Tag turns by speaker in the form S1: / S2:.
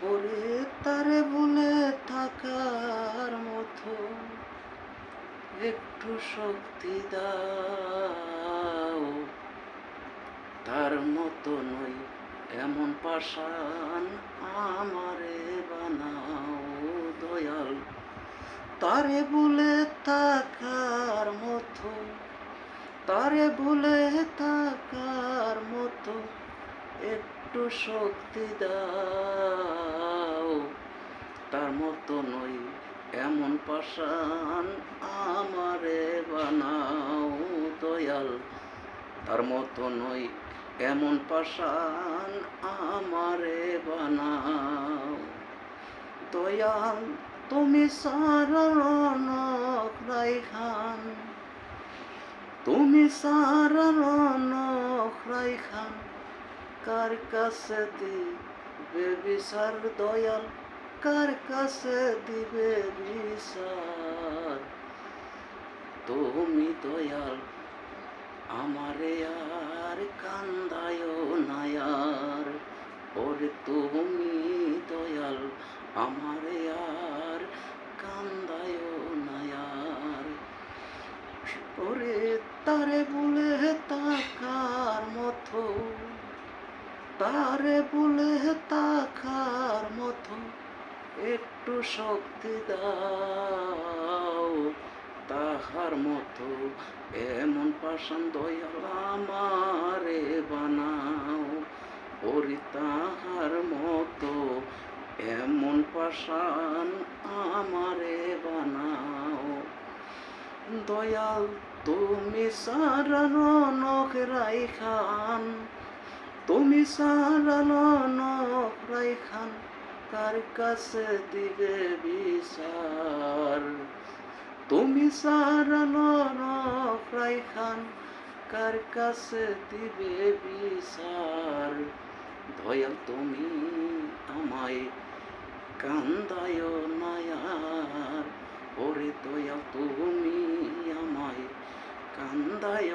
S1: ওরে তারে বলে থাকার মতো একটু শক্তি দাও, তার মতো নই এমন পাষাণ আমারে বানাও দয়াল। তারে বলে থাকার মতো, তারে বলে থাকার মতো একটু শক্তি দাও, তার মতো নই এমন পাষাণ আমারে বানাও দয়াল। তার মতো নই এমন পাষাণ আমারে বানাও দয়াল। তুমি সারা রনক রাইখান, তুমি সারা রনক রাইখান, কার কাছে দিবে বিচার দয়াল, কার কাছে দিবে বিচার। তুমি দয়াল আমারে আর কান্দায় নায়ার, ওরে তুমি দয়াল আমারে আর কান্দায় নায়ার। ওরে তারে বলে তাকার মতো, তারে বলে তাকার মতো একটু শক্তি দাও, তাহার মতো এমন পাষাণ দয়াল আমারে বানাও। ওরে তাহার মতো এমন পাষাণ আমারে বানাও দয়াল। তুমি সারা রনক রাইখান, তুমি সারা রনক রাইখান, কার কাছে দিবে বিচার। তুমি সারা রনক রাইখান, কার কাছে দিবে বিচার। দয়াল তুমি আমায় কান্দায় নায়ার, ওরে দয়াল তুমি আমায় কান্দায়